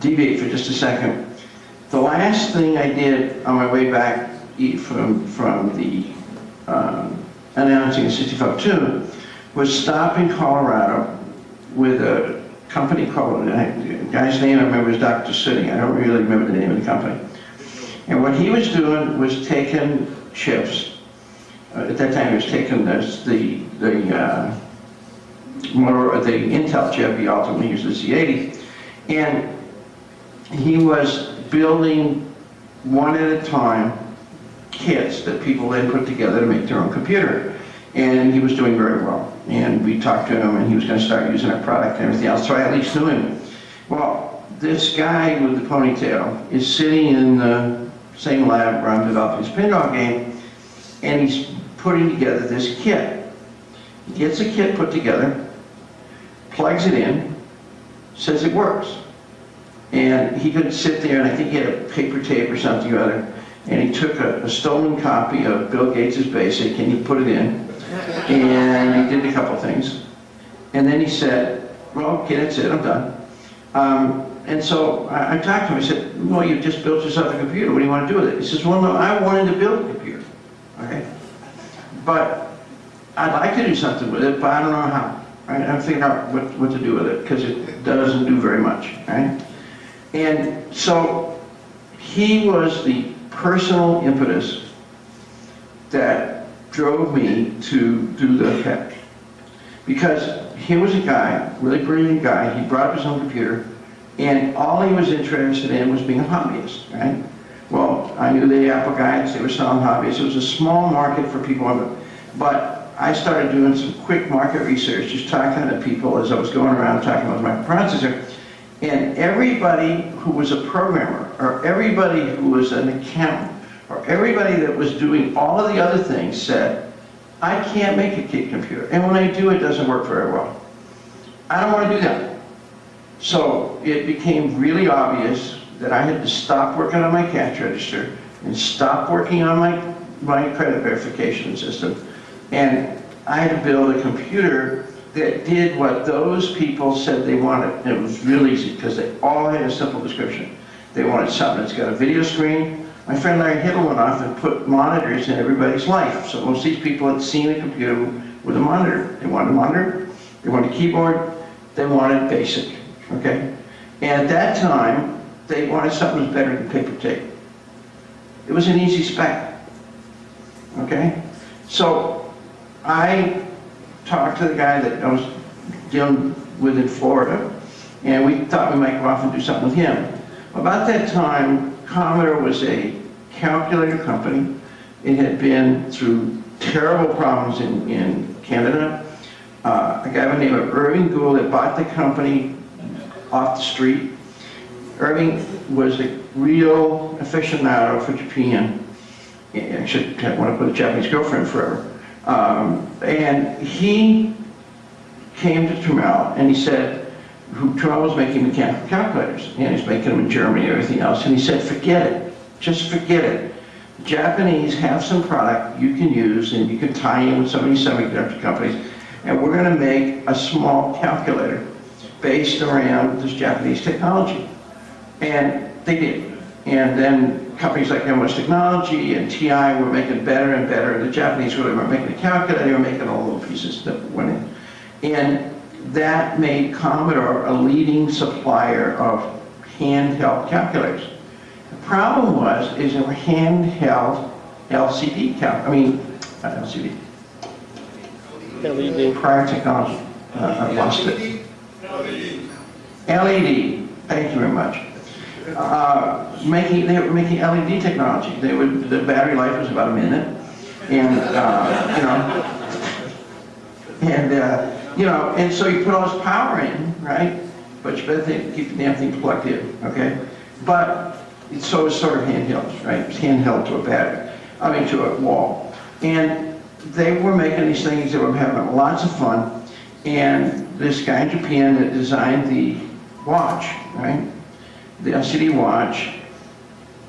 deviate for just a second. The last thing I did on my way back from the announcing the 65-2 was stop in Colorado with a company called, the guy's name I remember is Dr. Sitting. I don't really remember the name of the company. And what he was doing was taking chips. At that time, he was taking the Intel chip. He ultimately used the Z80, and he was building one at a time kits that people then put together to make their own computer. And he was doing very well. And we talked to him, and he was going to start using our product and everything else, so I at least knew him. Well, this guy with the ponytail is sitting in the same lab where I'm developing his pinball game, and he's putting together this kit. He gets a kit put together, plugs it in, says it works. And he could sit there, and I think he had a paper tape or something or other, and he took a stolen copy of Bill Gates' Basic, and he put it in, and he did a couple things. And then he said, well, okay, that's it, I'm done. And so I talked to him, I said, well, you just built yourself a computer, what do you want to do with it? He says, well, no, I wanted to build a computer, okay? But I'd like to do something with it, but I don't know how. Right? I'm figuring out what to do with it, because it doesn't do very much, right? And so he was the personal impetus that drove me to do the PET. Because here was a guy, really brilliant guy, he brought up his own computer, and all he was interested in was being a hobbyist, right? Well, I knew the Apple guys, they were selling hobbies. It was a small market for people, but I started doing some quick market research, just talking to people as I was going around talking about my microprocessor. And everybody who was a programmer, or everybody who was an accountant, or everybody that was doing all of the other things said, I can't make a kit computer. And when I do, it doesn't work very well. I don't want to do that. So it became really obvious that I had to stop working on my cash register and stop working on my credit verification system. And I had to build a computer that did what those people said they wanted. And it was real easy because they all had a simple description. They wanted something that's got a video screen. My friend Larry Hiddle went off and put monitors in everybody's life. So most of these people had seen a computer with a monitor. They wanted a monitor, they wanted a keyboard, they wanted BASIC, okay? And at that time, they wanted something that was better than paper tape. It was an easy spec, okay? So I talked to the guy that I was dealing with in Florida, and we thought we might go off and do something with him. About that time, Commodore was a calculator company. It had been through terrible problems in Canada. A guy by the name of Irving Gould had bought the company off the street. Irving was a real aficionado for Japan. I should want to put a Japanese girlfriend forever. And he came to Trammell and he said, Trammell was making mechanical calculators, and he's making them in Germany and everything else, and he said, forget it, just forget it. The Japanese have some product you can use and you can tie in with some of these semiconductor companies, and we're going to make a small calculator based around this Japanese technology. And they did. And then companies like MS Technology and TI were making better and better. The Japanese really weren't making a calculator, they were making all the little pieces that went in. And that made Commodore a leading supplier of handheld calculators. The problem is they were handheld LCD not LCD. LED. Prior technology. I lost it. LED. Thank you very much. They were making LED technology. The battery life was about a minute, and and so you put all this power in, right? But you better keep the damn thing plugged in, okay? But it's sort of handheld, right? It's handheld to a battery, to a wall. And they were making these things, they were having lots of fun. And this guy in Japan that designed the watch, right? The LCD watch,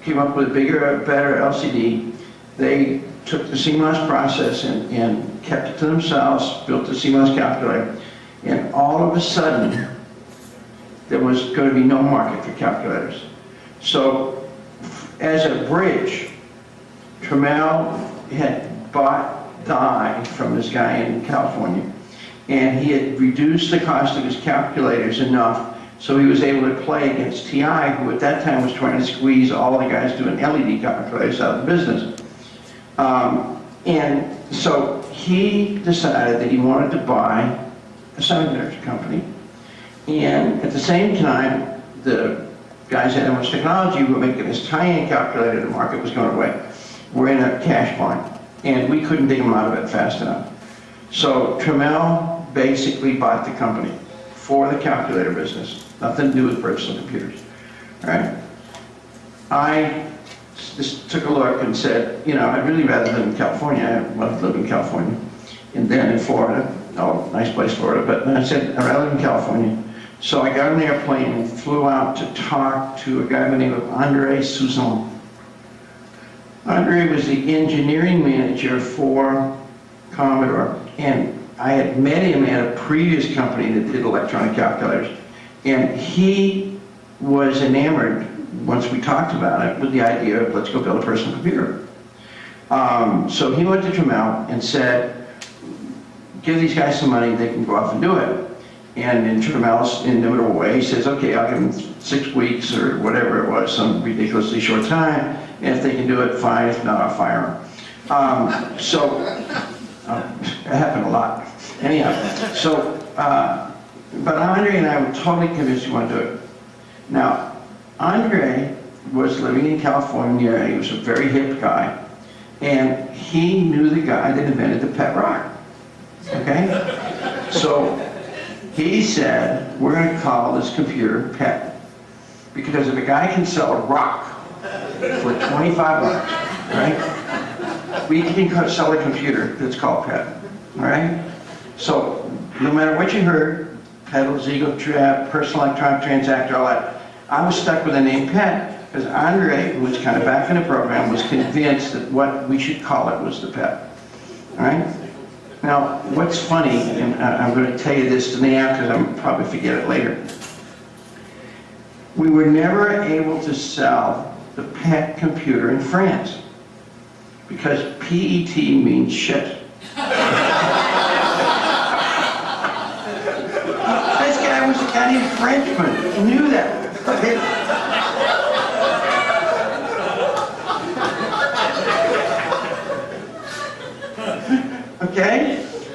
came up with a bigger, better LCD. They took the CMOS process and kept it to themselves, built the CMOS calculator, and all of a sudden, there was going to be no market for calculators. So as a bridge, Trammell had bought dye from this guy in California, and he had reduced the cost of his calculators enough so he was able to play against TI, who at that time was trying to squeeze all the guys doing LED calculators out of the business. And so he decided that he wanted to buy a semiconductor company, and at the same time, the guys at MOS Technology who were making this tie-in calculator, the market was going away. We're in a cash bind, and we couldn't dig them out of it fast enough. So Trammell basically bought the company for the calculator business, nothing to do with personal computers, right? I just took a look and said, you know, I'd really rather live in California. I love to live in California, and then in Florida. Oh, nice place, Florida. But I said, I'd rather live in California. So I got on an airplane and flew out to talk to a guy by the name of Andre Souzon. Andre was the engineering manager for Commodore, and I had met him at a previous company that did electronic calculators, and he was enamored, once we talked about it, with the idea of let's go build a personal computer. So he went to Trammell and said, give these guys some money, they can go off and do it. And in Trammell's inimitable way, he says, okay, I'll give them 6 weeks or whatever it was, some ridiculously short time, and if they can do it, fine, if not, I'll fire them. That happened a lot. Anyhow, so, but Andre and I were totally convinced we wanted to do it. Now, Andre was living in California, he was a very hip guy, and he knew the guy that invented the pet rock, okay? So, he said, we're going to call this computer PET, because if a guy can sell a rock for 25 bucks, right, we can sell a computer that's called PET, all right? So, no matter what you heard, Peddle, Ego Trap, Personal Electronic Transactor, all that, I was stuck with the name PET, because Andre, who was kind of back in the program, was convinced that what we should call it was the PET, all right? Now, what's funny, and I'm going to tell you this now because I'll probably forget it later. We were never able to sell the PET computer in France because PET means shit. This guy was a goddamn Frenchman. He knew that. Okay?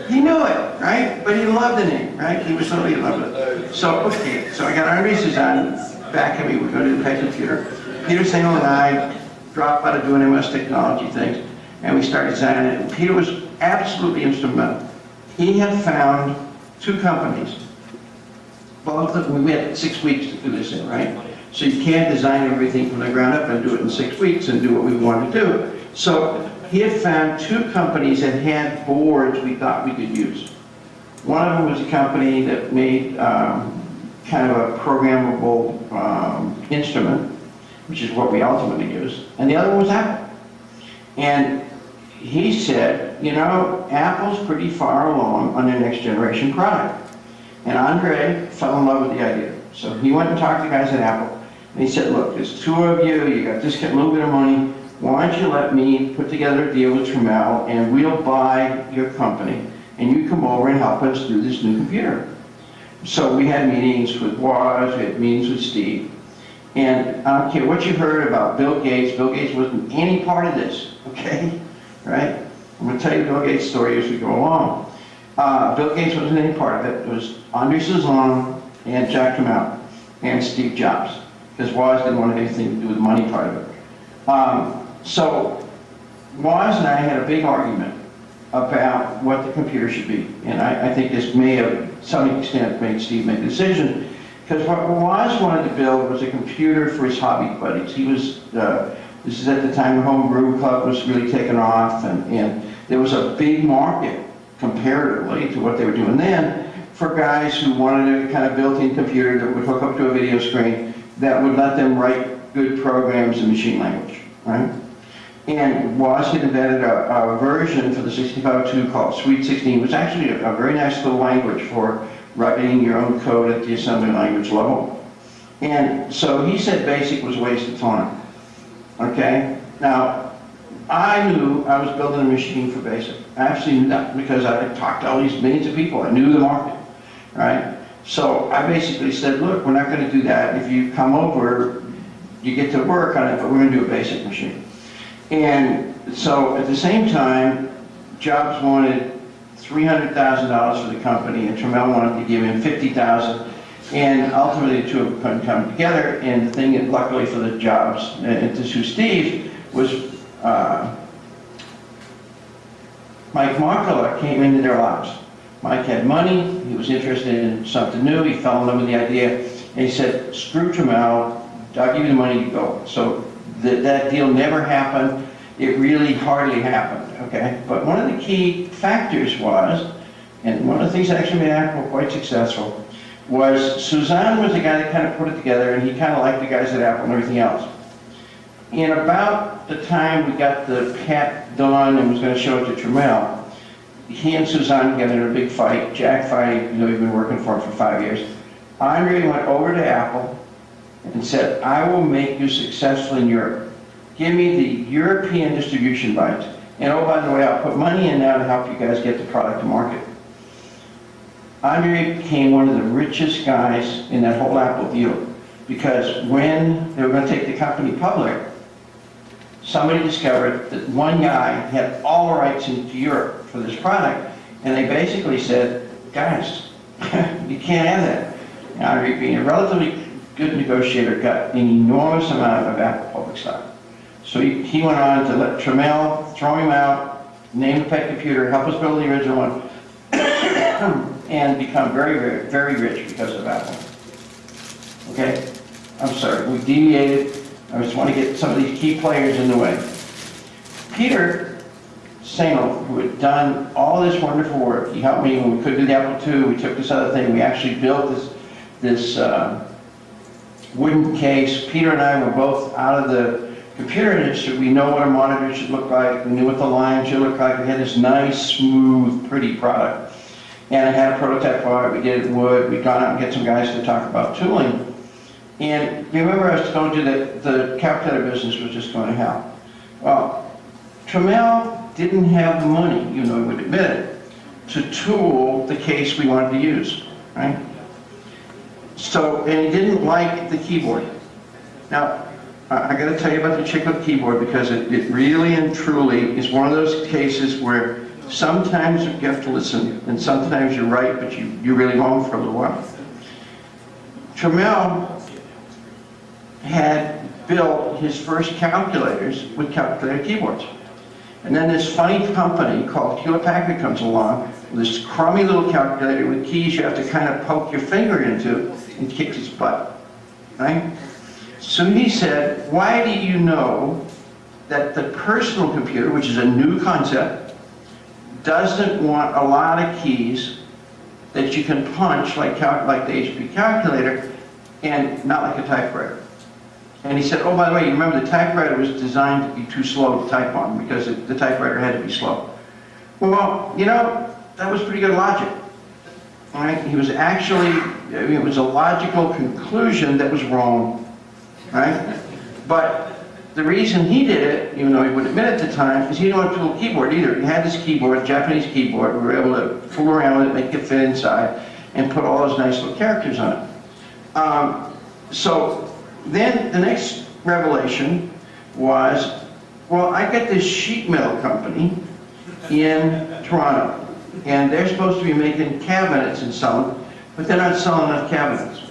He knew it, right? But he loved the name, right? He was totally in love with it. So, okay, so I got Andre Souzon back at me. We're going to do the PET computer. Peter Sengel and I dropped out of doing MS technology things, and we started designing it. And Peter was absolutely instrumental. He had found 2 companies. Both of them, we had 6 weeks to do this in, right? So you can't design everything from the ground up and do it in 6 weeks and do what we wanted to do. So he had found 2 companies that had boards we thought we could use. One of them was a company that made kind of a programmable instrument, which is what we ultimately used, and the other one was Apple. And he said, you know, Apple's pretty far along on their next generation product. And Andre fell in love with the idea. So he went and talked to guys at Apple, and he said, look, there's 2 of you, you got this little bit of money, why don't you let me put together a deal with Trammell and we'll buy your company and you come over and help us do this new computer. So we had meetings with Woz, we had meetings with Steve, and I don't care what you heard about Bill Gates wasn't any part of this, okay? Right? I'm going to tell you Bill Gates' story as we go along. Bill Gates wasn't any part of it. It was Andre Souzon and Jack Trammell and Steve Jobs, because Woz didn't want anything to do with the money part of it. So Woz and I had a big argument about what the computer should be. And I think this may have, to some extent, made Steve make a decision. Because what Woz wanted to build was a computer for his hobby buddies. He was, this is at the time the Homebrew Club was really taking off, and there was a big market, comparatively to what they were doing then, for guys who wanted a kind of built-in computer that would hook up to a video screen that would let them write good programs in machine language, right? And Woz had invented a version for the 6502 called Sweet 16, which is actually a very nice little language for writing your own code at the assembly language level. And so he said BASIC was a waste of time, okay? Now, I knew I was building a machine for BASIC. I absolutely knew that because I had talked to all these millions of people. I knew the market, right? So I basically said, look, we're not going to do that. If you come over, you get to work on it, but we're going to do a BASIC machine. And so at the same time, Jobs wanted $300,000 for the company, and Trammell wanted to give him $50,000. And ultimately, the two of them couldn't come together. And the thing that, luckily for the Jobs and to sue Steve, was Mike Markula came into their lives. Mike had money, he was interested in something new, he fell in love with the idea, and he said, screw Trammell, I'll give you the money to go. So that deal never happened. It really hardly happened, okay? But one of the key factors was, and one of the things that actually made Apple quite successful, was Suzanne was the guy that kind of put it together, and he kind of liked the guys at Apple and everything else. In about the time we got the PAT done and was going to show it to Trammell, he and Suzanne got into a big fight. Jack fighting, you know, he'd been working for him for 5 years. Andre went over to Apple and said, I will make you successful in Europe. Give me the European distribution rights. And oh, by the way, I'll put money in now to help you guys get the product to market. Andre became one of the richest guys in that whole Apple deal, because when they were going to take the company public, somebody discovered that one guy had all the rights into Europe for this product, and they basically said, guys, you can't have that. And Andre, being a relatively good negotiator, got an enormous amount of Apple public stock. So he went on to let Trammell throw him out, name the pet computer, help us build the original one, and become very, very, very rich because of Apple. Okay? I'm sorry, we deviated. I just want to get some of these key players in the way. Peter Sano, who had done all this wonderful work, he helped me when we couldn't do the Apple II, we took this other thing, we actually built this wooden case. Peter and I were both out of the computer industry. We know what a monitor should look like, we knew what the line should look like. We had this nice, smooth, pretty product. And I had a prototype for it, we did it in wood, we'd gone out and get some guys to talk about tooling. And you remember I told you that the calculator business was just going to hell. Well, Trammell didn't have the money, you know, he would admit it, to tool the case we wanted to use, right? So, and he didn't like the keyboard. Now, I got to tell you about the chick with the keyboard, because it really and truly is one of those cases where sometimes you have to listen, and sometimes you're right, but you're really wrong for a little while. Trammell had built his first calculators with calculator keyboards. And then this funny company called Hewlett-Packard comes along with this crummy little calculator with keys you have to kind of poke your finger into and kick its butt, right? So he said, why do you know that the personal computer, which is a new concept, doesn't want a lot of keys that you can punch like the HP calculator and not like a typewriter? And he said, oh, by the way, you remember the typewriter was designed to be too slow to type on because the typewriter had to be slow. Well, you know, that was pretty good logic. All right? He was actually, I mean, it was a logical conclusion that was wrong. Right? But the reason he did it, even though he wouldn't admit at the time, is he didn't want to tool a keyboard either. He had this keyboard, Japanese keyboard, we were able to fool around with it, make it fit inside, and put all those nice little characters on it. So then the next revelation was, well, I got this sheet metal company in Toronto, and they're supposed to be making cabinets and selling, but they're not selling enough cabinets.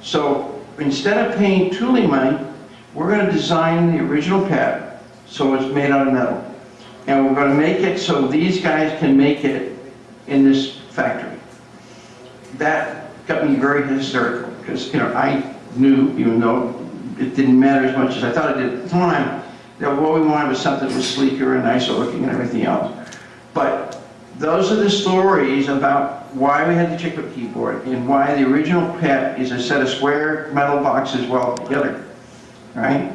So instead of paying tooling money, we're going to design the original pad so it's made out of metal. And we're going to make it so these guys can make it in this factory. That got me very hysterical because, you know, I knew, even though it didn't matter as much as I thought it did at the time, that what we wanted was something that was sleeker and nicer looking and everything else. But those are the stories about why we had the chiclet keyboard and why the original PET is a set of square metal boxes welded together, right?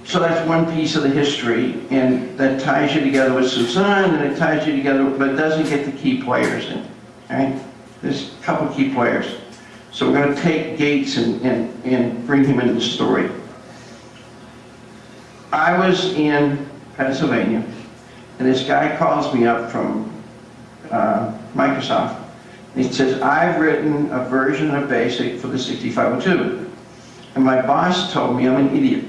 So that's one piece of the history, and that ties you together with Suzanne, and it ties you together, but it doesn't get the key players in, right? There's a couple key players. So we're going to take Gates and bring him into the story. I was in Pennsylvania, and this guy calls me up from Microsoft. And he says, I've written a version of BASIC for the 6502. And my boss told me I'm an idiot,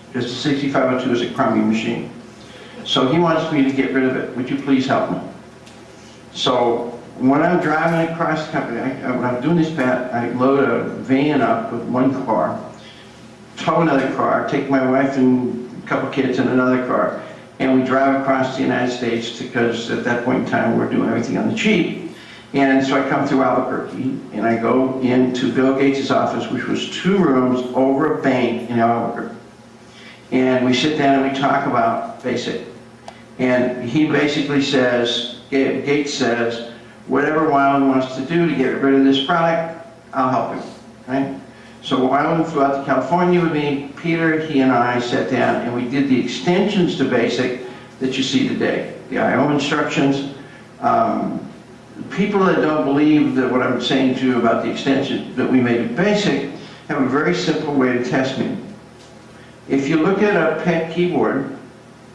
because the 6502 is a crummy machine. So he wants me to get rid of it. Would you please help me? So when I'm driving across the country, when I'm doing this pat, I load a van up with one car, tow another car, take my wife and a couple kids in another car, and we drive across the United States because at that point in time we're doing everything on the cheap. And so I come through Albuquerque and I go into Bill Gates' office, which was 2 rooms over a bank in Albuquerque. And we sit down and we talk about BASIC. And he basically says, Gates says, whatever Wyland wants to do to get rid of this product, I'll help him, right? So Wyland flew out to California with me. Peter, he and I sat down and we did the extensions to BASIC that you see today. The I/O instructions. People that don't believe that what I'm saying to you about the extension that we made of BASIC have a very simple way to test me. If you look at a PET keyboard,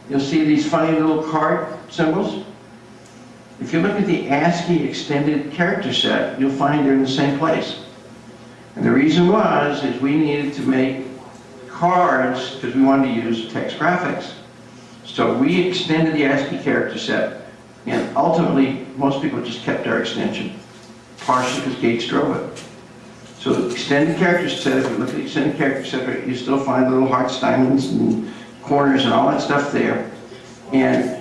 you'll see these funny little card symbols. If you look at the ASCII extended character set, you'll find they're in the same place. And the reason is we needed to make cards because we wanted to use text graphics. So we extended the ASCII character set, and ultimately, most people just kept our extension, partially because Gates drove it. So the extended character set, if you look at the extended character set, you still find little hearts, diamonds, and corners, and all that stuff there. And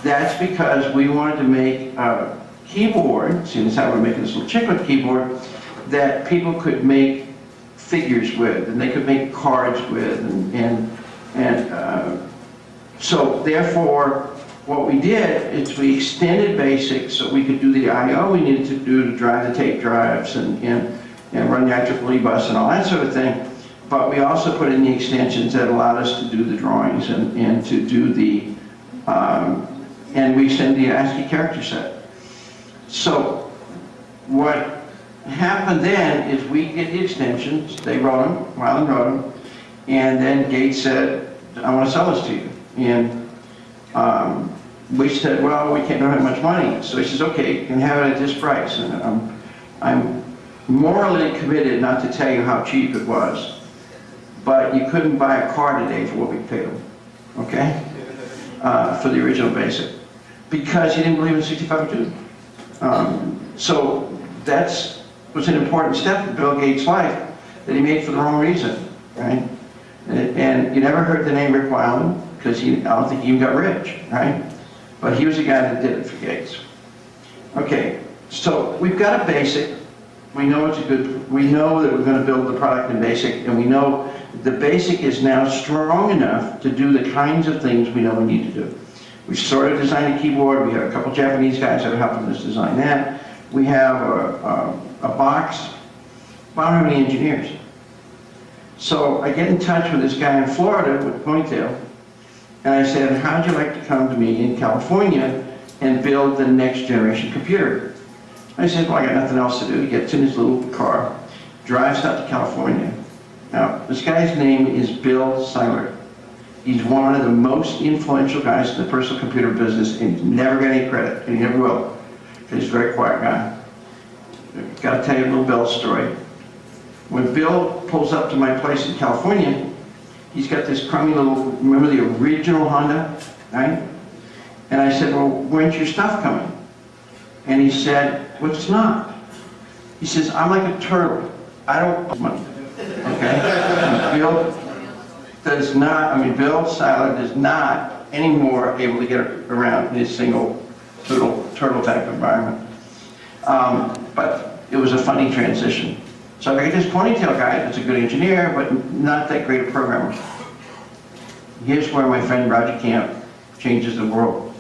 that's because we wanted to make a keyboard, see that's how we're making this little chiclet keyboard, that people could make figures with, and they could make cards with, so therefore, what we did is we extended BASIC so we could do the I/O we needed to do to drive the tape drives and run the IEEE bus and all that sort of thing. But we also put in the extensions that allowed us to do the drawings and to do the, and we send the ASCII character set. So what happened then is we get the extensions, they wrote them, Wyland wrote them, and then Gates said, I want to sell this to you. And we said, well, we don't have much money. So he says, okay, you can have it at this price. And I'm morally committed not to tell you how cheap it was, but you couldn't buy a car today for what we paid him, okay? For the original BASIC, because he didn't believe in 6502. So that was an important step in Bill Gates' life that he made for the wrong reason, right? And you never heard the name Rick Wyland, because I don't think he even got rich, right? But he was the guy that did it for Gates. Okay, so we've got a BASIC. We know it's we know that we're going to build the product in BASIC, and we know the BASIC is now strong enough to do the kinds of things we know we need to do. We sort of designed a keyboard. We have a couple Japanese guys that are helping us design that. We have a box. I don't have any engineers. So I get in touch with this guy in Florida with a ponytail, and I said, how'd you like to come to me in California and build the next generation computer? I said, well, I got nothing else to do. He gets in his little car, drives out to California. Now, this guy's name is Bill Seiler. He's one of the most influential guys in the personal computer business, and he's never got any credit, and he never will, because he's a very quiet guy. I've got to tell you a little Bill story. When Bill pulls up to my place in California, he's got this crummy little, remember the original Honda, right? And I said, well, when's your stuff coming? And he said, well, it's not. He says, I'm like a turtle. I don't have money, okay? Bill does not, Bill Seiler does not anymore able to get around in his single turtle type environment. But it was a funny transition. So I got this ponytail guy that's a good engineer, but not that great a programmer. Here's where my friend Roger Camp changes the world.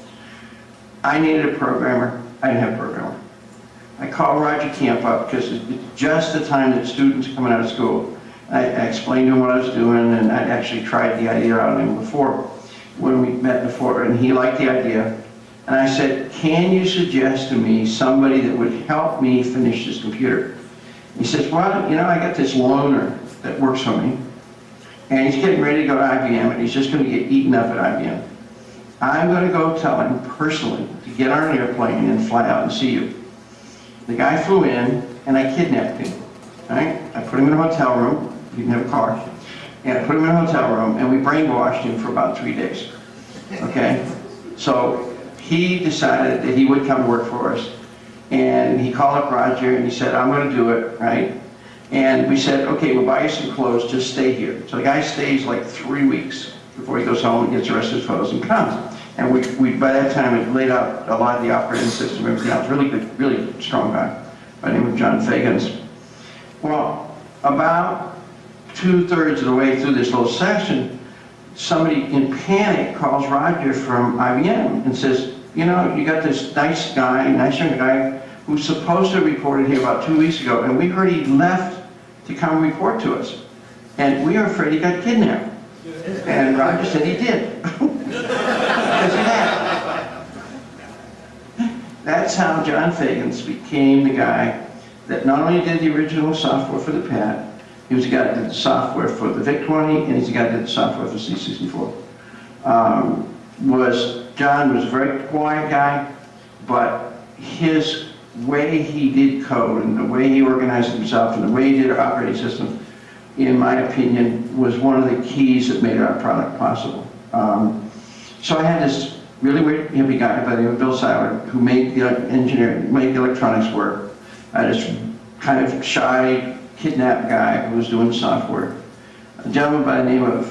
I needed a programmer. I didn't have a programmer. I called Roger Camp up because it's just the time that students are coming out of school. I explained to him what I was doing, and I'd actually tried the idea out on him before, when we met before, and he liked the idea. And I said, can you suggest to me somebody that would help me finish this computer? He says, well, you know, I got this loaner that works for me, and he's getting ready to go to IBM, and he's just going to get eaten up at IBM. I'm going to go tell him personally to get on an airplane and fly out and see you. The guy flew in, and I kidnapped him. Right? I put him in a hotel room. He didn't have a car. And I put him in a hotel room, and we brainwashed him for about 3 days. Okay? So he decided that he would come work for us. And he called up Roger, and he said, I'm going to do it, right? And we said, okay, we'll buy you some clothes, just stay here. So the guy stays like 3 weeks before he goes home and gets the rest of his photos and comes. And we by that time, we laid out a lot of the operating system, everything else. Really good, really strong guy by the name of John Fagans. Well, about 2/3 of the way through this little session, somebody in panic calls Roger from IBM and says, you know, you got this nice young guy, who's supposed to have reported here about 2 weeks ago, and we heard he left to come report to us. And we are afraid he got kidnapped. And Roger said he did. Because he had. That's how John Fagans became the guy that not only did the original software for the pad, he was the guy that did the software for the VIC-20, and he's the guy that did the software for C64. John was a very quiet guy, but his way he did code and the way he organized himself and the way he did our operating system, in my opinion, was one of the keys that made our product possible. So I had this really weird hippie guy by the name of Bill Seiler, who made the engineering, made the electronics work. I had this kind of shy, kidnapped guy who was doing software. A gentleman by the name of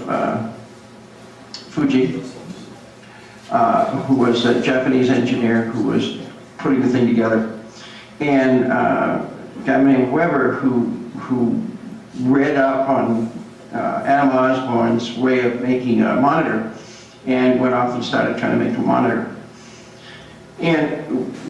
Fuji, who was a Japanese engineer who was putting the thing together, and a guy named Weber who read up on Adam Osborne's way of making a monitor and went off and started trying to make a monitor. And